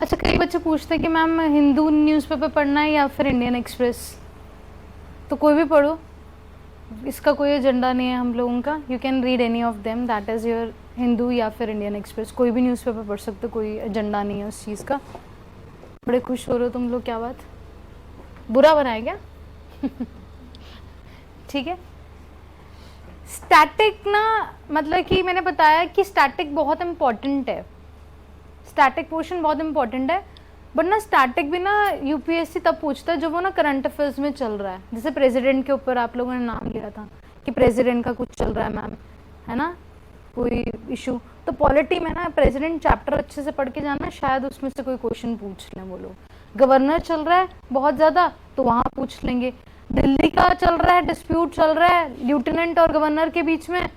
अच्छा, कई बच्चे पूछते हैं कि मैम हिंदू न्यूज़पेपर पढ़ना है या फिर इंडियन एक्सप्रेस। तो कोई भी पढ़ो, इसका कोई एजेंडा नहीं है हम लोगों का। You can read any of them, that is your Hindu या फिर इंडियन एक्सप्रेस, कोई भी न्यूज़पेपर पढ़ सकते हो, कोई एजेंडा नहीं है उस चीज़ का। बड़े खुश हो रहे हो तुम लोग, क्या बात, बुरा बनाए क्या? ठीक है। स्टैटिक ना, मतलब कि मैंने बताया कि स्टैटिक बहुत इंपॉर्टेंट है, स्टैटिक पोर्शन बहुत इंपॉर्टेंट है। बट ना स्टैटिक भी ना यूपीएससी तब पूछता है जब वो ना करंट अफेयर्स में चल रहा है। जैसे प्रेसिडेंट के ऊपर आप लोगों ने नाम लिया था कि प्रेसिडेंट का कुछ चल रहा है मैम, है ना, कोई इशू, तो पॉलिटी में ना प्रेसिडेंट चैप्टर अच्छे से पढ़ के जाना, शायद उसमें से कोई क्वेश्चन पूछ लें वो लोग। गवर्नर चल रहा है बहुत ज़्यादा तो वहाँ पूछ लेंगे। दिल्ली का चल रहा है, डिस्प्यूट चल रहा है लेफ्टिनेंट और गवर्नर के बीच में,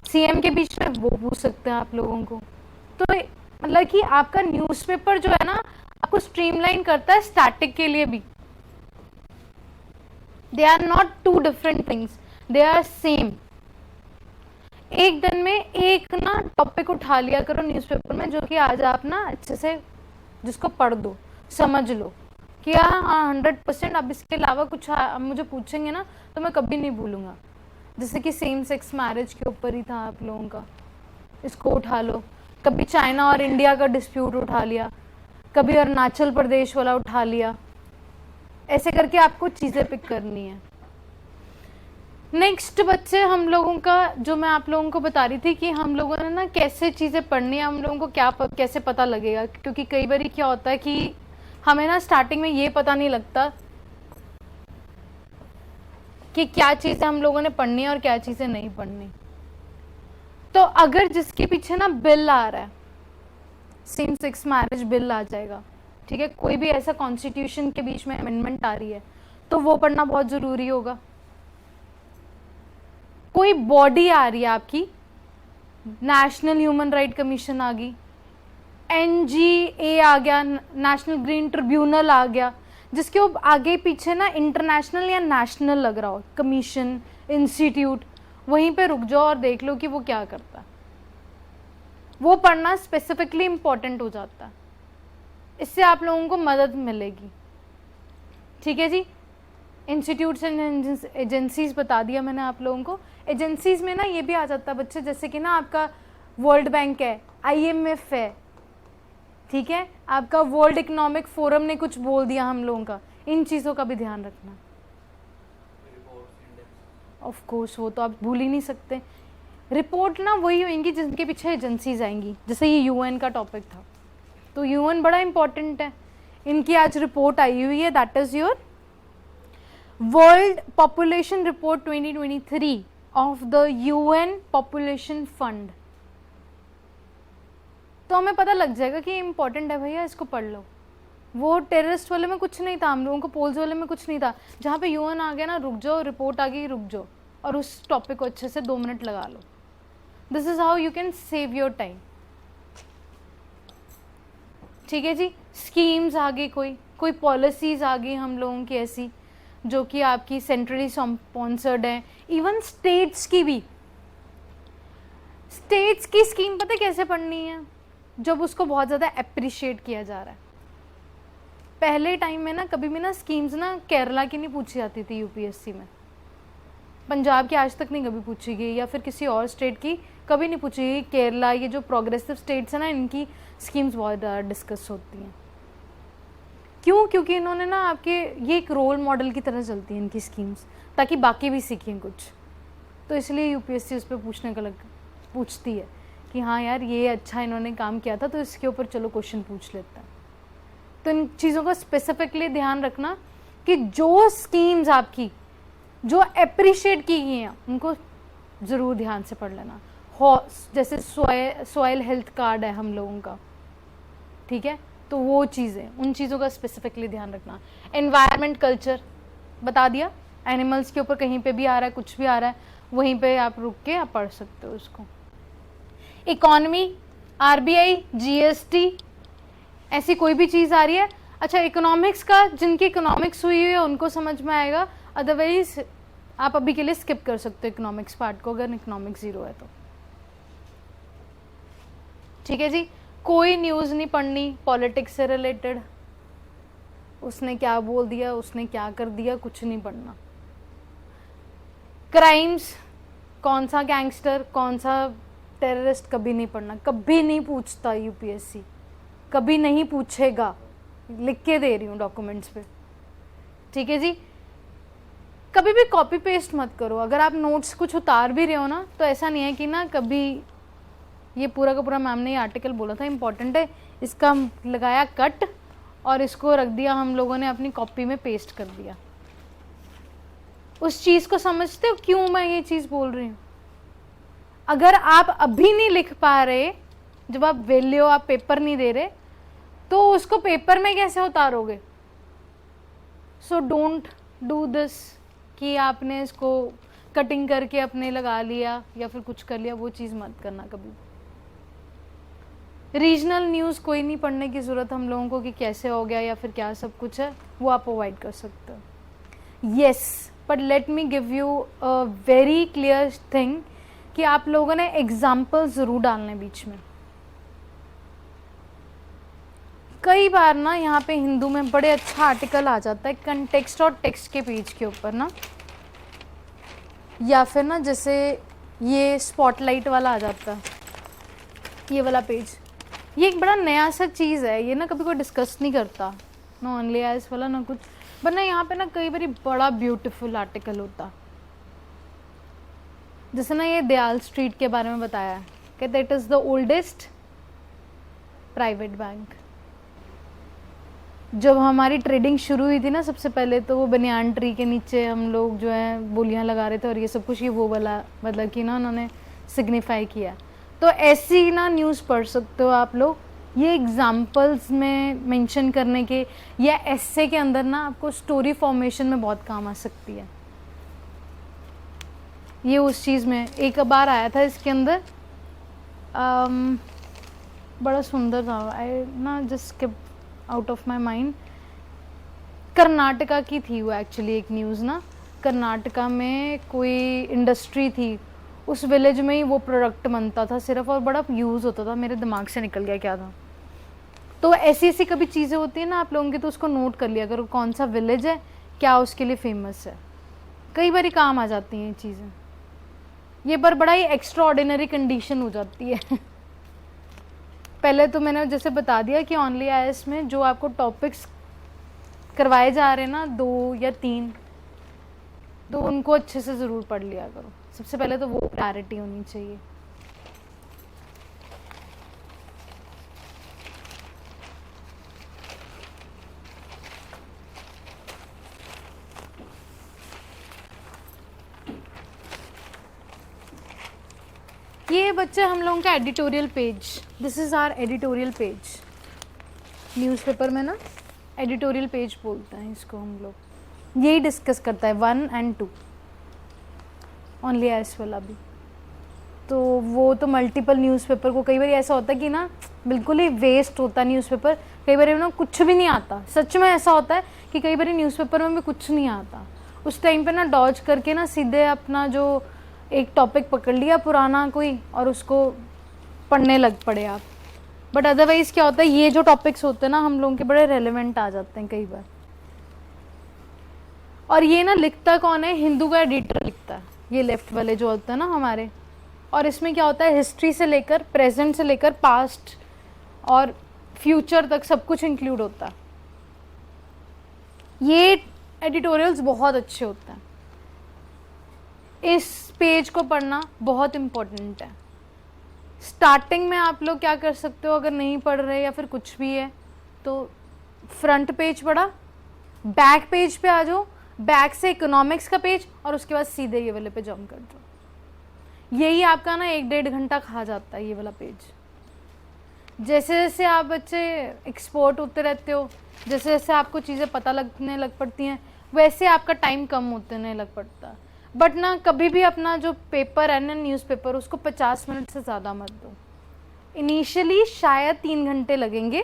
सीएम के बीच में, वो पूछ सकते हैं आप लोगों को। तो मतलब कि आपका न्यूज़पेपर जो है ना आपको स्ट्रीमलाइन करता है स्टैटिक के लिए भी। They are not two different things, they are same. एक दिन में एक ना टॉपिक उठा लिया करो न्यूज़पेपर में, जो कि आज आप ना अच्छे से जिसको पढ़ दो, समझ लो कि हाँ 100%। अब इसके अलावा कुछ मुझे पूछेंगे ना तो मैं कभी नहीं भूलूंगा। जैसे कि सेम सेक्स मैरिज के ऊपर ही था आप लोगों का, इसको उठा लो। कभी चाइना और इंडिया का डिस्प्यूट उठा लिया, कभी अरुणाचल प्रदेश वाला उठा लिया, ऐसे करके आपको चीज़ें पिक करनी है। नेक्स्ट बच्चे हम लोगों का, जो मैं आप लोगों को बता रही थी कि हम लोगों ने ना कैसे चीज़ें पढ़नी है, हम लोगों को क्या कैसे पता लगेगा, क्योंकि कई बार क्या होता है कि हमें ना स्टार्टिंग में ये पता नहीं लगता कि क्या चीज़ें हम लोगों ने पढ़नी है और क्या चीज़ें नहीं पढ़नी। तो अगर जिसके पीछे ना बिल आ रहा है, सेम सेक्स मैरिज बिल आ जाएगा, ठीक है, कोई भी ऐसा कॉन्स्टिट्यूशन के बीच में अमेंडमेंट आ रही है तो वो पढ़ना बहुत ज़रूरी होगा। कोई बॉडी आ रही है आपकी, नेशनल ह्यूमन राइट कमीशन आ गई, एनजीए आ गया, नेशनल ग्रीन ट्रिब्यूनल आ गया, जिसके वो आगे पीछे ना इंटरनेशनल या नेशनल लग रहा हो, कमीशन, इंस्टीट्यूट, वहीं पे रुक जाओ और देख लो कि वो क्या करता है। वो पढ़ना स्पेसिफिकली इंपॉर्टेंट हो जाता है, इससे आप लोगों को मदद मिलेगी। ठीक है जी। इंस्टीट्यूट्स एंड एजेंसीज बता दिया मैंने आप लोगों को। एजेंसीज में ना ये भी आ जाता है बच्चे, जैसे कि ना आपका वर्ल्ड बैंक है, आईएमएफ है, ठीक है, आपका वर्ल्ड इकोनॉमिक फोरम ने कुछ बोल दिया हम लोगों का, इन चीज़ों का भी ध्यान रखना। ऑफ कोर्स वो तो आप भूल ही नहीं सकते। रिपोर्ट ना वही होंगी जिनके पीछे एजेंसीज आएंगी, जैसे ये यूएन का टॉपिक था तो यूएन बड़ा इंपॉर्टेंट है, इनकी आज रिपोर्ट आई हुई है, that is your world population report 2023 of the UN population fund. तो हमें पता लग जाएगा कि इंपॉर्टेंट है भैया, इसको पढ़ लो। वो टेररिस्ट वाले में कुछ नहीं था, हम लोगों को पोल्स वाले में कुछ नहीं था, जहाँ पे यूएन आ गया ना रुक जाओ, रिपोर्ट आ गई रुक जाओ, और उस टॉपिक को अच्छे से 2 मिनट लगा लो। This is how you can save your time. ठीक है जी। स्कीम्स आ गई, कोई पॉलिसीज आ गई हम लोगों की ऐसी जो कि आपकी सेंट्रली स्पॉन्सर्ड है, इवन स्टेट्स की भी। स्टेट्स की स्कीम पता कैसे पढ़नी है, जब उसको बहुत ज़्यादा अप्रिशिएट किया जा रहा है। पहले टाइम में ना कभी भी ना स्कीम्स ना केरला की नहीं पूछी जाती थी यूपीएससी में, पंजाब की आज तक नहीं कभी पूछी गई, या फिर किसी और स्टेट की कभी नहीं पूछी गई। केरला, ये जो प्रोग्रेसिव स्टेट्स हैं ना, इनकी स्कीम्स बहुत डिस्कस होती हैं। क्यों? क्योंकि इन्होंने ना आपके ये एक रोल मॉडल की तरह चलती हैं इनकी स्कीम्स, ताकि बाकी भी सीखें कुछ। तो इसलिए यूपीएससी उस पर पूछने का पूछती है कि हाँ यार ये अच्छा इन्होंने काम किया था तो इसके ऊपर चलो क्वेश्चन पूछ लेता है। तो इन चीज़ों का स्पेसिफिकली ध्यान रखना कि जो स्कीम्स आपकी जो अप्रिशिएट की गई हैं उनको ज़रूर ध्यान से पढ़ लेना। जैसे सॉइल हेल्थ कार्ड है हम लोगों का, ठीक है, तो वो चीज़ें, उन चीज़ों का स्पेसिफिकली ध्यान रखना। एनवायरनमेंट कल्चर बता दिया, एनिमल्स के ऊपर कहीं पे भी आ रहा है, कुछ भी आ रहा है, वहीं पे आप रुक के आप पढ़ सकते हो उसको। इकॉनमी, आरबीआई, जीएसटी, ऐसी कोई भी चीज़ आ रही है। अच्छा, इकोनॉमिक्स का, जिनकी इकोनॉमिक्स हुई है उनको समझ में आएगा, अदरवाइज आप अभी के लिए स्किप कर सकते हो इकोनॉमिक्स पार्ट को, अगर इकोनॉमिक्स 0 है तो। ठीक है जी। कोई न्यूज़ नहीं पढ़नी पॉलिटिक्स से रिलेटेड, उसने क्या बोल दिया, उसने क्या कर दिया, कुछ नहीं पढ़ना। क्राइम्स, कौन सा गैंगस्टर, कौन सा टेररिस्ट, कभी नहीं पढ़ना, कभी नहीं पूछता यूपीएससी, कभी नहीं पूछेगा, लिख के दे रही हूँ डॉक्यूमेंट्स पे, ठीक है जी। कभी भी कॉपी पेस्ट मत करो। अगर आप नोट्स कुछ उतार भी रहे हो ना, तो ऐसा नहीं है कि ना कभी ये पूरा का पूरा मैम ने ये आर्टिकल बोला था इम्पोर्टेंट है, इसका लगाया कट और इसको रख दिया हम लोगों ने अपनी कॉपी में पेस्ट कर दिया। उस चीज़ को समझते हो क्यों मैं ये चीज़ बोल रही हूँ? अगर आप अभी नहीं लिख पा रहे, जब आप वेले हो, आप पेपर नहीं दे रहे, तो उसको पेपर में कैसे उतारोगे? सो डोंट डू दिस कि आपने इसको कटिंग करके अपने लगा लिया या फिर कुछ कर लिया, वो चीज़ मत करना कभी। रीजनल न्यूज़ कोई नहीं पढ़ने की ज़रूरत हम लोगों को कि कैसे हो गया या फिर क्या सब कुछ है, वो आप अवॉइड कर सकते हो। Yes, but let me give you a very clear thing कि आप लोगों ने एग्जाम्पल ज़रूर डालने बीच में। कई बार ना यहाँ पे हिंदू में बड़े अच्छा आर्टिकल आ जाता है कंटेक्स्ट और टेक्स्ट के पेज के ऊपर ना, या फिर ना जैसे ये स्पॉटलाइट वाला आ जाता है, ये वाला पेज, ये एक बड़ा नया सा चीज़ है, ये ना कभी कोई डिस्कस नहीं करता, नो ओनली एस वाला ना कुछ, पर ना यहाँ पे ना कई बार बड़ा ब्यूटीफुल आर्टिकल होता। जैसे ना ये दयाल स्ट्रीट के बारे में बताया है, कहते it is the oldest private bank. जब हमारी ट्रेडिंग शुरू हुई थी ना सबसे पहले, तो वो बनियान ट्री के नीचे हम लोग जो है बोलियां लगा रहे थे और ये सब कुछ, ये वो वाला मतलब कि ना उन्होंने सिग्निफाई किया। तो ऐसी ना न्यूज़ पढ़ सकते हो आप लोग, ये एग्जाम्पल्स में मेंशन करने के या ऐसे के अंदर ना आपको स्टोरी फॉर्मेशन में बहुत काम आ सकती है। ये उस चीज़ में एक बार आया था इसके अंदर, बड़ा सुंदर था, आई ना just out of my mind. Karnataka की थी वो एक्चुअली एक न्यूज़ ना, कर्नाटका में कोई इंडस्ट्री थी, उस विलेज में ही वो प्रोडक्ट बनता था सिर्फ, और बड़ा यूज़ होता था, मेरे दिमाग से निकल गया क्या था। तो ऐसी ऐसी कभी चीज़ें होती है ना आप लोगों की, तो उसको नोट कर लिया अगर कौन सा विलेज है, क्या उसके लिए फेमस है, कई बार काम आ जाती हैं ये चीज़ें। ये पर बड़ा ही एक्स्ट्रा ऑर्डिनरी कंडीशन हो जाती है। पहले तो मैंने जैसे बता दिया कि ओनली आईएएस में जो आपको टॉपिक्स करवाए जा रहे हैं ना 2 या 3, तो उनको अच्छे से ज़रूर पढ़ लिया करो। सबसे पहले तो वो प्रायोरिटी होनी चाहिए। ये बच्चे हम लोगों का editorial page, this is our editorial page. Newspaper में ना एडिटोरियल पेज बोलते हैं इसको हम लोग, यही डिस्कस करता है 1 और 2, ओनली एस वाला भी। तो वो तो मल्टीपल न्यूज़पेपर को कई बार ऐसा होता है कि ना बिल्कुल ही वेस्ट होता है न्यूज़पेपर, कई बार ना कुछ भी नहीं आता, सच में ऐसा होता है कि कई बार न्यूज़पेपर में भी कुछ नहीं आता। उस टाइम पे ना डॉज करके ना सीधे अपना जो एक टॉपिक पकड़ लिया पुराना कोई और उसको पढ़ने लग पड़े आप। बट अदरवाइज़ क्या होता है, ये जो टॉपिक्स होते हैं ना हम लोगों के बड़े रेलेवेंट आ जाते हैं कई बार। और ये ना लिखता कौन है, हिंदू का एडिटर लिखता है, ये लेफ्ट वाले जो होते हैं ना हमारे। और इसमें क्या होता है, हिस्ट्री से लेकर प्रेजेंट से लेकर पास्ट और फ्यूचर तक सब कुछ इंक्लूड होता है। ये एडिटोरियल्स बहुत अच्छे होते हैं, इस पेज को पढ़ना बहुत इम्पोर्टेंट है। स्टार्टिंग में आप लोग क्या कर सकते हो, अगर नहीं पढ़ रहे या फिर कुछ भी है तो फ्रंट पेज पढ़ा, बैक पेज पे आ जाओ, बैक से इकोनॉमिक्स का पेज और उसके बाद सीधे ये वाले पे जंप कर दो। यही आपका ना 1-1.5 घंटा खा जाता है ये वाला पेज। जैसे जैसे आप बच्चे एक्सपोर्ट होते रहते हो, जैसे जैसे आपको चीज़ें पता लगने लग पड़ती हैं, वैसे आपका टाइम कम होने लग पड़ता है। बट ना कभी भी अपना जो पेपर है ना न्यूज़पेपर, उसको 50 मिनट से ज़्यादा मत दो। इनिशियली शायद 3 घंटे लगेंगे,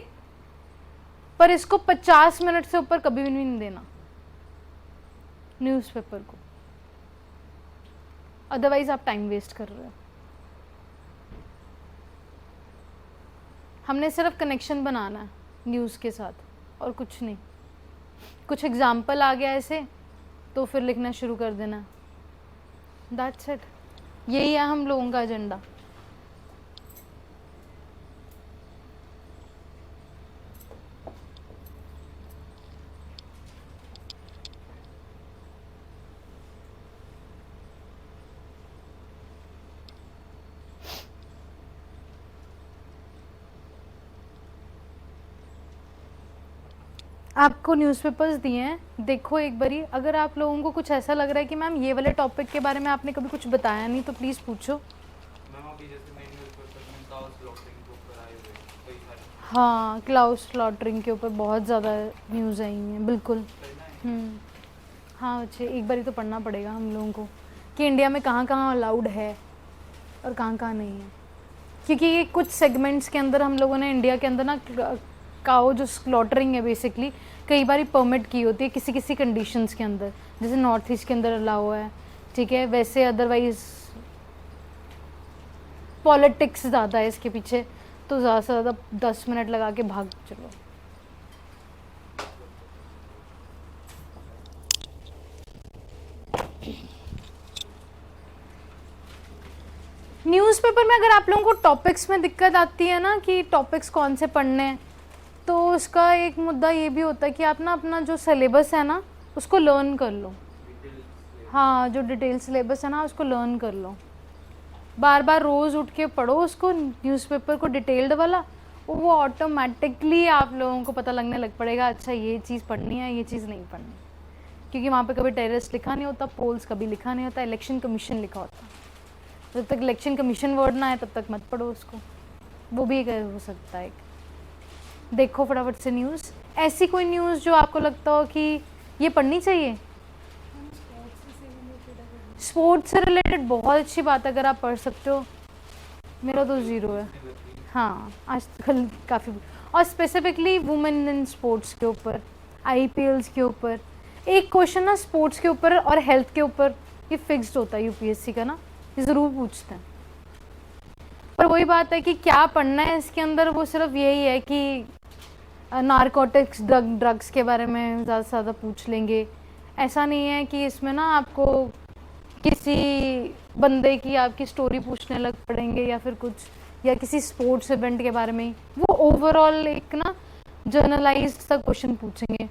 पर इसको 50 मिनट से ऊपर कभी भी नहीं देना न्यूज़पेपर को, अदरवाइज आप टाइम वेस्ट कर रहे हो। हमने सिर्फ कनेक्शन बनाना है न्यूज़ के साथ और कुछ नहीं। कुछ एग्जाम्पल आ गया ऐसे तो फिर लिखना शुरू कर देना, दैट्स इट। यही है हम लोगों का एजेंडा। आपको न्यूज़पेपर्स दिए हैं, देखो एक बारी। अगर आप लोगों को कुछ ऐसा लग रहा है कि मैम ये वाले टॉपिक के बारे में आपने कभी कुछ बताया नहीं तो प्लीज़ पूछो। मैम अभी जैसे मैं न्यूज़पेपर में काउ स्लॉटरिंग के ऊपर आए हुए कई सारे। हाँ, क्लाउड स्लॉटरिंग के ऊपर बहुत ज़्यादा न्यूज़ आई हैं, बिल्कुल। हाँ बच्चे, एक बारी तो पढ़ना पड़ेगा हम लोगों को कि इंडिया में कहाँ कहाँ अलाउड है और कहाँ कहाँ नहीं है। क्योंकि ये कुछ सेगमेंट्स के अंदर हम लोगों ने इंडिया के अंदर ना काउ जो स्लॉटरिंग है बेसिकली कई बार परमिट की होती है किसी किसी कंडीशंस के अंदर, जैसे नॉर्थ ईस्ट के अंदर अलाउ है, ठीक है। वैसे अदरवाइज पॉलिटिक्स ज़्यादा है इसके पीछे, तो ज़्यादा से ज़्यादा 10 मिनट लगा के भाग चलो। न्यूज़पेपर में अगर आप लोगों को टॉपिक्स में दिक्कत आती है ना कि टॉपिक्स कौन से पढ़ने हैं, तो उसका एक मुद्दा ये भी होता है कि आप ना अपना जो सिलेबस है ना उसको लर्न कर लो। हाँ, जो डिटेल सिलेबस है ना उसको लर्न कर लो, बार बार रोज़ उठ के पढ़ो उसको, न्यूज़पेपर को डिटेल्ड वाला। वो ऑटोमेटिकली आप लोगों को पता लगने लग पड़ेगा, अच्छा ये चीज़ पढ़नी है, ये चीज़ नहीं पढ़नी। क्योंकि वहाँ पे कभी टेररिस्ट लिखा नहीं होता, पोल्स कभी लिखा नहीं होता, इलेक्शन कमीशन लिखा होता। जब तक इलेक्शन कमीशन वर्ड ना आए तब तक मत पढ़ो उसको, वो भी एक हो सकता है। देखो फटाफट से न्यूज़, ऐसी कोई न्यूज़ जो आपको लगता हो कि ये पढ़नी चाहिए। स्पोर्ट्स से रिलेटेड बहुत अच्छी बात है अगर आप पढ़ सकते हो, मेरा तो ज़ीरो है। हाँ, आजकल काफ़ी, और स्पेसिफिकली वुमेन इन स्पोर्ट्स के ऊपर, आईपीएल्स के ऊपर एक क्वेश्चन ना स्पोर्ट्स के ऊपर और हेल्थ के ऊपर ये फिक्स्ड होता है यूपीएससी का ना, ये ज़रूर पूछते हैं। पर वही बात है कि क्या पढ़ना है इसके अंदर, वो सिर्फ यही है कि नारकोटिक्स ड्रग्स के बारे में ज़्यादा से ज़्यादा पूछ लेंगे। ऐसा नहीं है कि इसमें ना आपको किसी बंदे की आपकी स्टोरी पूछने लग पड़ेंगे या फिर कुछ, या किसी स्पोर्ट्स इवेंट के बारे में ही। वो ओवरऑल एक ना जर्नलाइज्ड सा क्वेश्चन पूछेंगे,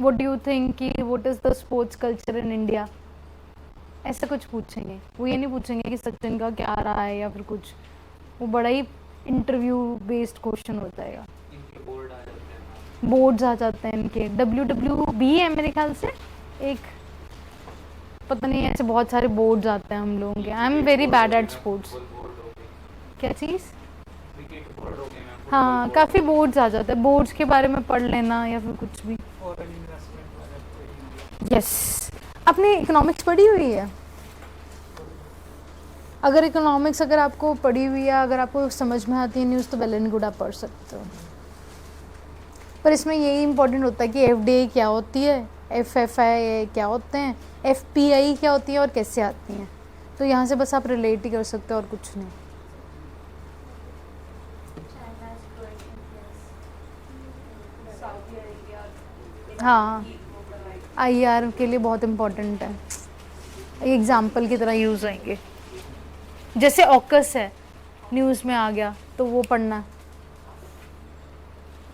व्हाट डू यू थिंक कि what is the sports culture in India, ऐसा कुछ पूछेंगे। वो ये नहीं पूछेंगे कि सचिन का क्या रहा है या फिर कुछ, वो बड़ा ही इंटरव्यू बेस्ड क्वेश्चन हो जाएगा। बोर्ड्स आ जाते हैं इनके, WWB है मेरे ख्याल से एक, पता नहीं, ऐसे बहुत सारे बोर्ड्स आते हैं हम लोगों के। I am very bad at sports. क्या चीज़? हाँ, काफ़ी बोर्ड्स आ जाते हैं, बोर्ड्स के बारे में पढ़ लेना या फिर कुछ भी। यस, आपने इकोनॉमिक्स पढ़ी हुई है? अगर इकोनॉमिक्स अगर आपको पढ़ी हुई है, अगर आपको समझ में आती है न्यूज़, तो वेल एंड गुड, आप पढ़ सकते हो। पर इसमें यही इम्पोर्टेंट होता है कि FDA क्या होती है, FFI क्या होते हैं, FPI क्या होती है और कैसे आती हैं। तो यहाँ से बस आप रिलेट ही कर सकते हो और कुछ नहीं। हाँ, IR के लिए बहुत इम्पोर्टेंट है, एग्जाम्पल की तरह यूज़ आएंगे। जैसे ऑकस है, न्यूज़ में आ गया तो वो पढ़ना।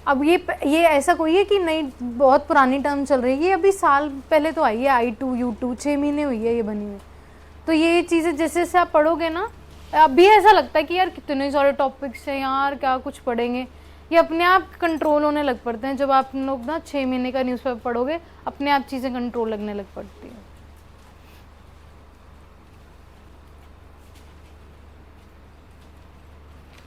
अब ये ऐसा कोई है कि नहीं, बहुत पुरानी टर्म चल रही है, ये अभी साल पहले तो आई है, I2 U2 6 महीने हुई है ये बनी हुई। तो ये चीज़ें जैसे जैसे आप पढ़ोगे ना, अभी ऐसा लगता है कि यार कितने सारे टॉपिक्स हैं यार, क्या कुछ पढ़ेंगे, ये अपने आप कंट्रोल होने लग पड़ते हैं। जब आप लोग ना 6 महीने का न्यूज़पेपर पढ़ोगे, अपने आप चीज़ें कंट्रोल लगने लग पड़ती हैं।